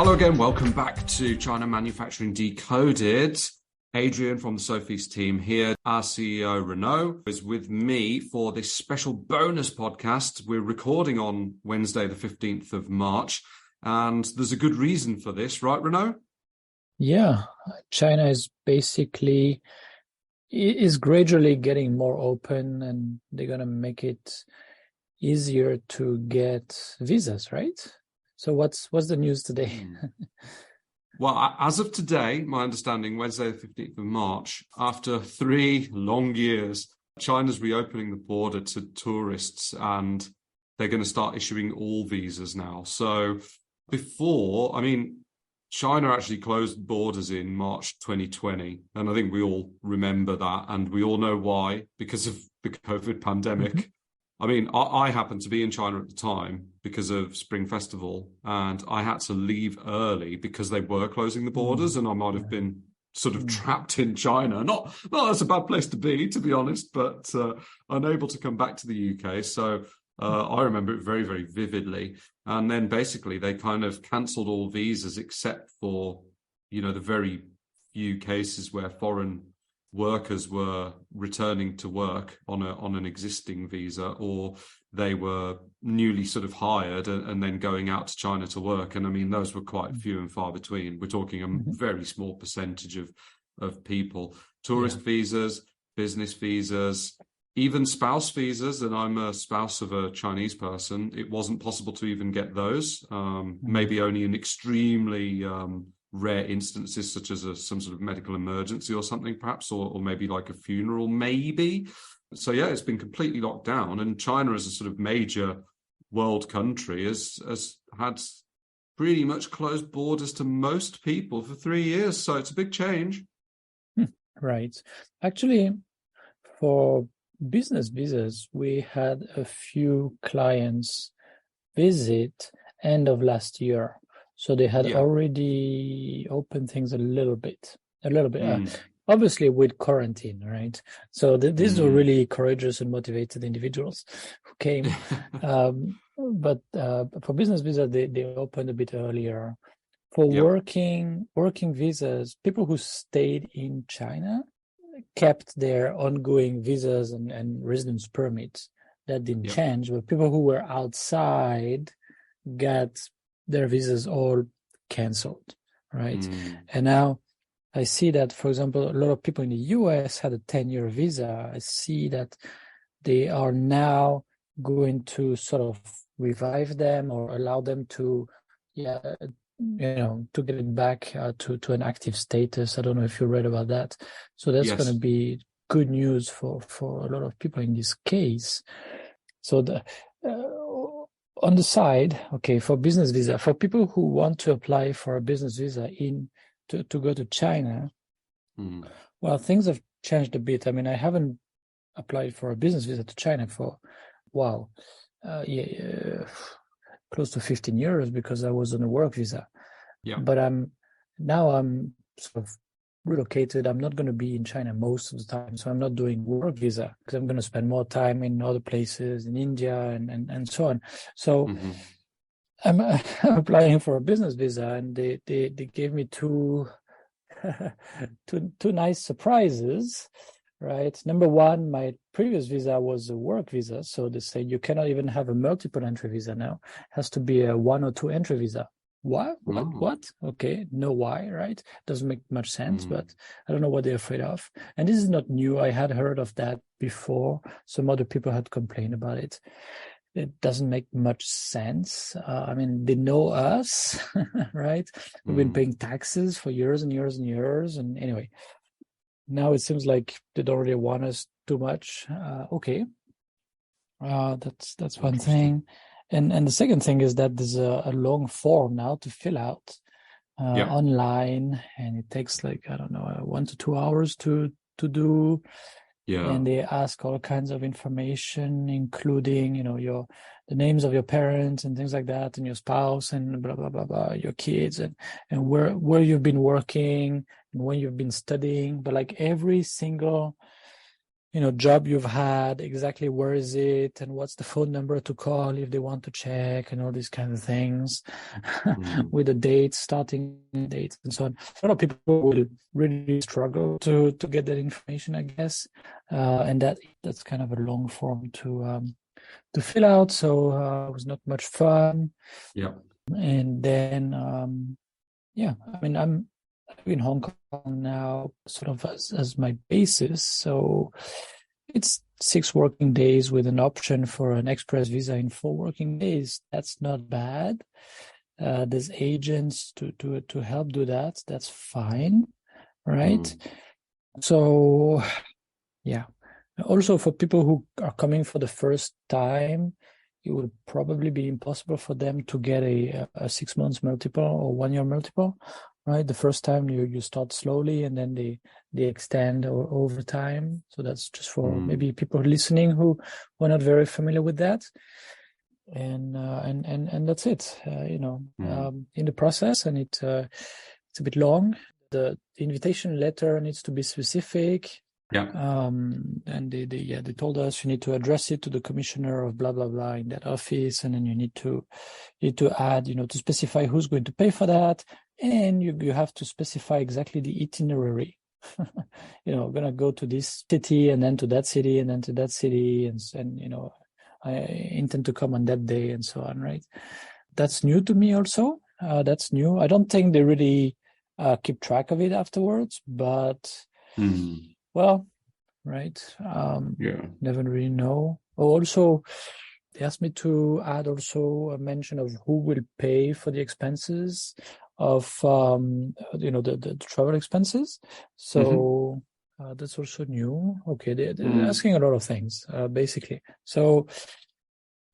Hello again, welcome back to China Manufacturing Decoded. Adrian from the Sofeast team here. Our CEO, Renaud, is with me for this special bonus podcast. We're recording on Wednesday, the 15th of March, and there's a good reason for this, right, Renaud? Yeah, China is gradually getting more open, and they're going to make it easier to get visas, right? So what's the news today? Well, as of today, my understanding, Wednesday, the 15th of March, after 3 long years, China's reopening the border to tourists and they're going to start issuing all visas now. So before, China actually closed borders in March 2020. And I think we all remember that. And we all know why, because of the COVID pandemic. Mm-hmm. I happened to be in China at the time because of Spring Festival, and I had to leave early because they were closing the borders, and I might have been sort of trapped in China. Not that's a bad place to be honest, but unable to come back to the UK. So I remember it very, very vividly. And then basically they kind of cancelled all visas except for, the very few cases where foreign workers were returning to work on an existing visa, or they were newly sort of hired and then going out to China to work. And those were quite few and far between. We're talking a very small percentage of people. Tourist visas, business visas, even spouse visas, and I'm a spouse of a Chinese person. It wasn't possible to even get those. Maybe only in extremely rare instances, such as some sort of medical emergency or something, perhaps, or maybe like a funeral, maybe. So yeah, it's been completely locked down, and China, as a sort of major world country, has had pretty much closed borders to most people for 3 years. So it's a big change. Right. Actually, for business visas, we had a few clients visit end of last year. So they had already opened things a little bit. Obviously with quarantine, right? So these were really courageous and motivated individuals who came. But for business visa, they opened a bit earlier. For working visas, people who stayed in China kept their ongoing visas and residence permits. That didn't change, but people who were outside got their visas all canceled, right? And now I see that, for example, a lot of people in the US had a 10-year visa. I see that they are now going to sort of revive them or allow them to, to get it back to an active status. I don't know if you read about that. So that's going to be good news for a lot of people in this case. So on the side, for business visa, for people who want to apply for a business visa to go to China, well, things have changed a bit. I haven't applied for a business visa to China for, close to 15 years because I was on a work visa. But I'm sort of relocated. I'm not going to be in China most of the time, so I'm not doing work visa because I'm going to spend more time in other places in India and so on. So I'm applying for a business visa, and they gave me two nice surprises, right? Number one, my previous visa was a work visa, so they say you cannot even have a multiple entry visa now. It has to be a 1 or 2 entry visa. What? Okay, know why, right? Doesn't make much sense, but I don't know what they're afraid of. And this is not new. I had heard of that before. Some other people had complained about it. It doesn't make much sense. They know us, right? We've been paying taxes for years and years and years. And anyway, now it seems like they don't really want us too much. That's one thing. And the second thing is that there's a long form now to fill out online, and it takes 1 to 2 hours to do. And they ask all kinds of information, including, the names of your parents and things like that, and your spouse and blah, blah, blah, blah, your kids and where you've been working and when you've been studying. But every single job you've had, exactly where is it, and what's the phone number to call if they want to check, and all these kind of things, with the dates, starting dates, and so on. A lot of people will really struggle to get that information, I guess, and that's kind of a long form to fill out. So it was not much fun. Yeah. And then I mean, I'm in Hong Kong now, sort of as my basis. So it's 6 working days with an option for an express visa in 4 working days. That's not bad. There's agents to help do that. That's fine, right? So, yeah. Also, for people who are coming for the first time, it would probably be impossible for them to get a 6 months multiple or 1 year multiple, right? The first time you start slowly and then they extend over time. So that's just for maybe people listening who are not very familiar with that. And that's it, in the process. And it's a bit long. The invitation letter needs to be specific. Yeah. And they told us you need to address it to the commissioner of blah blah blah in that office, and then you need to add, to specify who's going to pay for that, and you have to specify exactly the itinerary. Gonna go to this city and then to that city and then to that city, and I intend to come on that day and so on, right? That's new to me also. That's new. I don't think they really keep track of it afterwards, but. Well, right. Never really know. Oh, also, they asked me to add also a mention of who will pay for the expenses of, the travel expenses. So that's also new. Okay, they're asking a lot of things, basically. So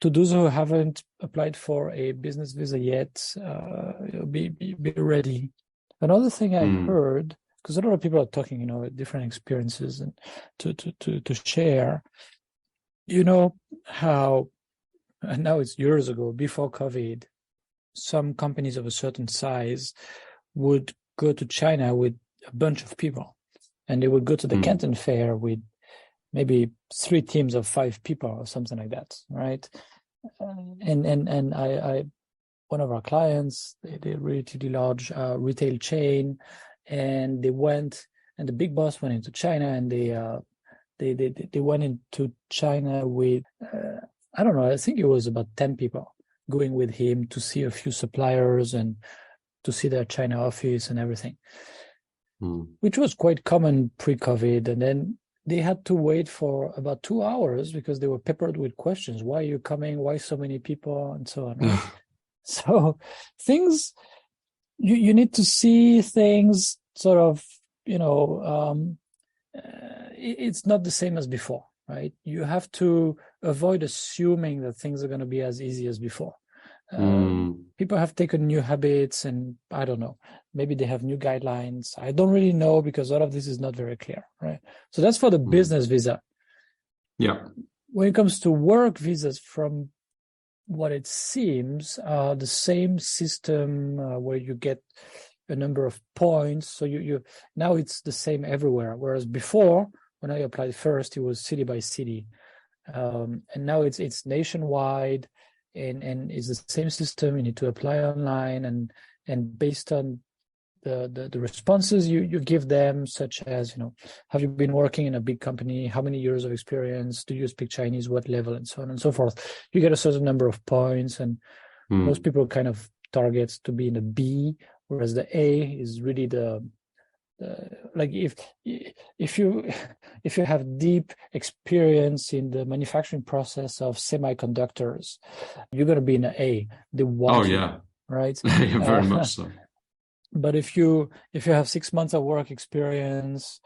to those who haven't applied for a business visa yet, be ready. Another thing I heard, because a lot of people are talking, different experiences and to share, how, and now it's years ago, before COVID, some companies of a certain size would go to China with a bunch of people, and they would go to the Canton Fair with maybe 3 teams of 5 people or something like that, right? And I one of our clients, they're relatively large retail chain. And they went, and the big boss went into China, and they went into China with, I don't know, I think it was about 10 people going with him to see a few suppliers and to see their China office and everything, which was quite common pre-COVID. And then they had to wait for about 2 hours because they were peppered with questions. Why are you coming? Why so many people? And so on. Right? So things... You need to see things sort of, it's not the same as before, right? You have to avoid assuming that things are going to be as easy as before. People have taken new habits, and I don't know, maybe they have new guidelines. I don't really know because all of this is not very clear, right? So that's for the business visa. Yeah. When it comes to work visas, from what it seems, the same system where you get a number of points. So you now it's the same everywhere. Whereas before, when I applied first, it was city by city, and now it's nationwide, and it's the same system. You need to apply online, and based on the responses you give them, such as, have you been working in a big company? How many years of experience? Do you speak Chinese? What level? And so on and so forth. You get a certain number of points, and most people kind of target to be in a B, whereas the A is really the like if you have deep experience in the manufacturing process of semiconductors, you're going to be in an A. They want you, right? Yeah, very much so. But if you have 6 months of work experience,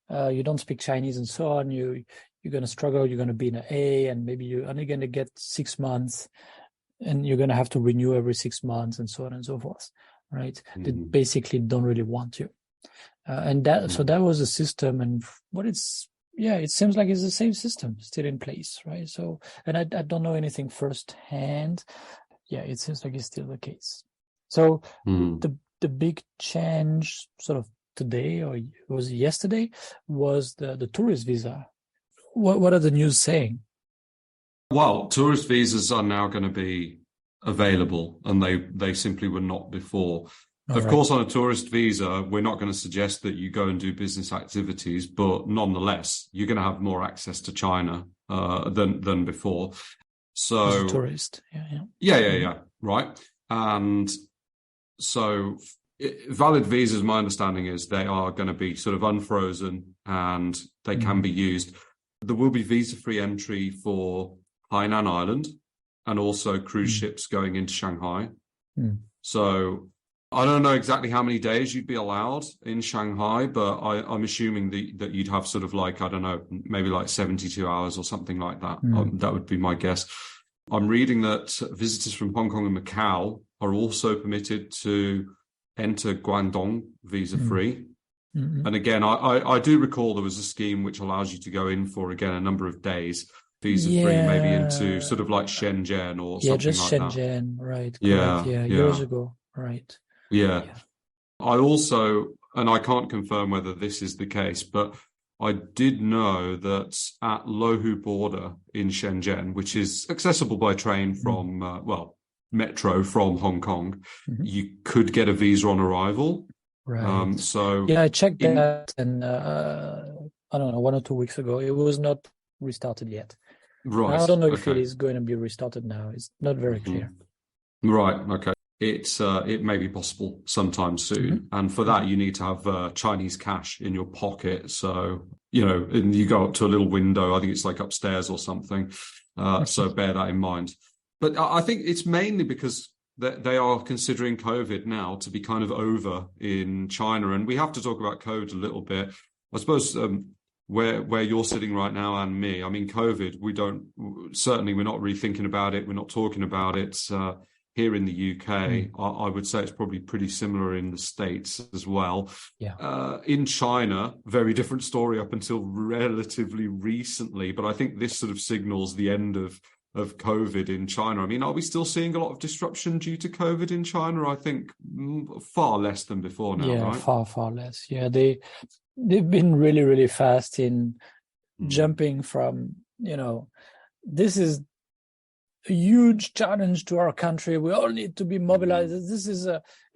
you don't speak Chinese and so on, you're going to struggle. You're going to be in an A, and maybe you're only going to get 6 months, and you're going to have to renew every 6 months and so on and so forth, right? They basically don't really want you. So that was the system, and it seems like it's the same system still in place, right? So, and I don't know anything firsthand. Yeah, it seems like it's still the case. So the big change sort of today, or it was yesterday, was the tourist visa. What are the news saying? Well, tourist visas are now going to be available, and they simply were not before. All Of right. course, on a tourist visa, we're not going to suggest that you go and do business activities, but nonetheless, you're going to have more access to China than before. So, As a tourist. Yeah. yeah, right. And so, valid visas, my understanding is they are going to be sort of unfrozen and they can be used. There will be visa-free entry for Hainan Island and also cruise ships going into Shanghai. So I don't know exactly how many days you'd be allowed in Shanghai, but I'm assuming that you'd have sort of like, I don't know, maybe like 72 hours or something like that. That would be my guess. I'm reading that visitors from Hong Kong and Macau are also permitted to enter Guangdong visa-free. And again, I do recall there was a scheme which allows you to go in for, again, a number of days visa-free, maybe into sort of like Shenzhen or something just like that. Shenzhen, right? Yeah, Correct. Years ago, right? Yeah. I also, and I can't confirm whether this is the case, but I did know that at Lohu border in Shenzhen, which is accessible by train from, metro from Hong Kong, you could get a visa on arrival. Right. So I checked that, and I don't know, 1 or 2 weeks ago. It was not restarted yet. Right. I don't know if it is going to be restarted now. It's not very clear. Right. Okay. It may be possible sometime soon, and for that you need to have Chinese cash in your pocket. So and you go up to a little window. I think it's like upstairs or something. So bear that in mind. But I think it's mainly because they are considering COVID now to be kind of over in China, and we have to talk about COVID a little bit. I suppose where you're sitting right now and me. I mean, COVID. We're not really thinking about it. We're not talking about it. Here in the UK, I would say it's probably pretty similar in the States as well. Yeah. In China, very different story up until relatively recently. But I think this sort of signals the end of COVID in China. I mean, are we still seeing a lot of disruption due to COVID in China? I think far less than before now, right? Far less. Yeah, they've been really, really fast in jumping from, this is a huge challenge to our country. We all need to be mobilized. This is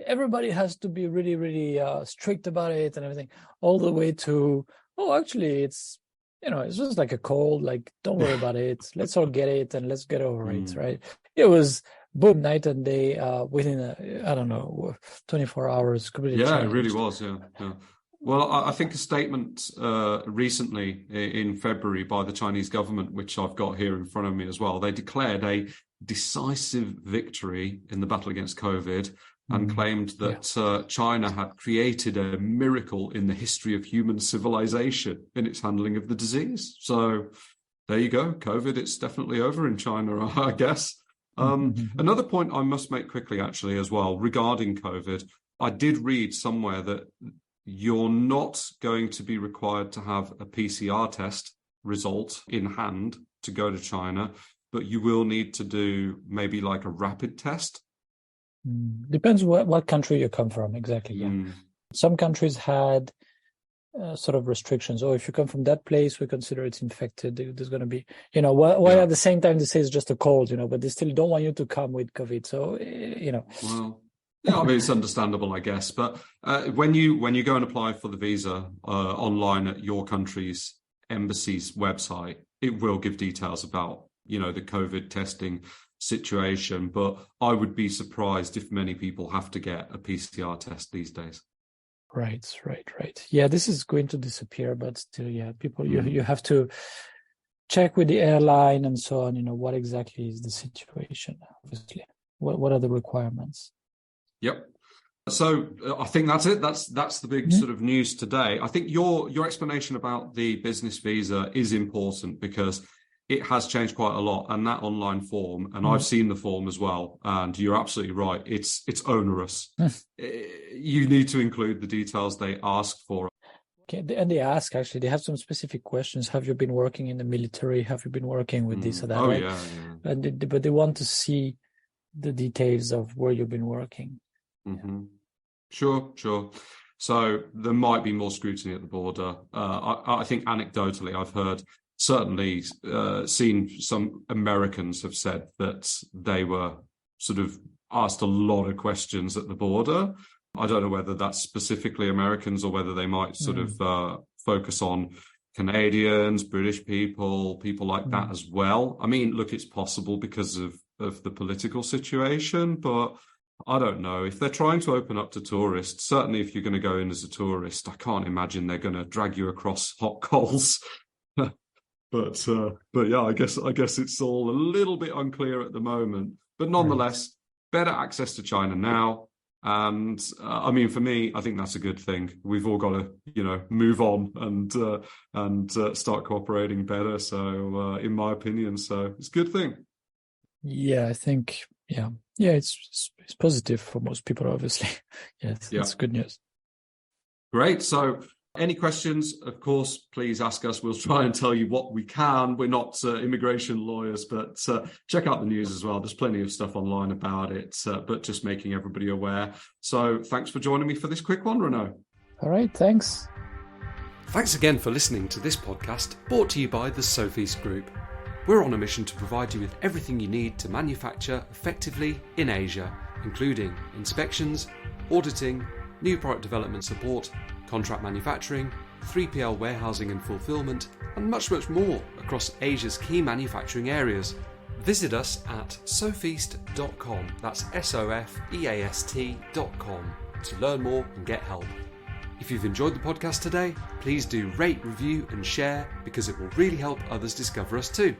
everybody has to be really, really strict about it and everything, all the way to, actually, it's just like a cold. Like, don't worry about it. Let's all get it and let's get over it, right? It was boom, night and day within 24 hours. Completely changed. It really was. Yeah. Well, I think a statement recently in February by the Chinese government, which I've got here in front of me as well, they declared a decisive victory in the battle against COVID and claimed that China had created a miracle in the history of human civilization in its handling of the disease. So there you go. COVID, it's definitely over in China, I guess. Another point I must make quickly, actually, as well, regarding COVID, I did read somewhere that you're not going to be required to have a PCR test result in hand to go to China, but you will need to do maybe like a rapid test. Depends what country you come from, exactly. Yeah. Some countries had sort of restrictions. If you come from that place, we consider it's infected. There's going to be, while at the same time they say it's just a cold, but they still don't want you to come with COVID. So, Well, yeah, I mean, it's understandable, I guess. But when you go and apply for the visa online at your country's embassy's website, it will give details about, the COVID testing situation. But I would be surprised if many people have to get a PCR test these days. Right. Yeah, this is going to disappear, but still, people, you have to check with the airline and so on, what exactly is the situation, obviously. What are the requirements? Yep. So I think that's it. That's the big sort of news today. I think your explanation about the business visa is important because it has changed quite a lot. And that online form, and I've seen the form as well, and you're absolutely right. It's onerous. You need to include the details they ask for. Okay, and they ask, actually, they have some specific questions. Have you been working in the military? Have you been working with this or that? Right? Yeah. But they want to see the details of where you've been working. Sure. So there might be more scrutiny at the border. I think anecdotally, I've heard certainly seen some Americans have said that they were sort of asked a lot of questions at the border. I don't know whether that's specifically Americans or whether they might sort of focus on Canadians, British people like that as well. I mean, look, it's possible because of the political situation, but I don't know. If they're trying to open up to tourists, certainly if you're going to go in as a tourist, I can't imagine they're going to drag you across hot coals. But yeah, I guess it's all a little bit unclear at the moment. But nonetheless, better access to China now. And I mean, for me, I think that's a good thing. We've all got to, move on and start cooperating better. So, in my opinion, so it's a good thing. Yeah, I think, it's positive for most people, obviously. Yes, it's good news. Great. So, any questions, of course, please ask us. We'll try and tell you what we can. We're not immigration lawyers, but check out the news as well. There's plenty of stuff online about it, but just making everybody aware. So thanks for joining me for this quick one, Renaud. All right, thanks. Thanks again for listening to this podcast brought to you by the Sofeast Group. We're on a mission to provide you with everything you need to manufacture effectively in Asia, including inspections, auditing, new product development support, contract manufacturing, 3PL warehousing and fulfillment, and much, much more across Asia's key manufacturing areas. Visit us at sofeast.com, that's SOFEAST.com, to learn more and get help. If you've enjoyed the podcast today, please do rate, review and share because it will really help others discover us too.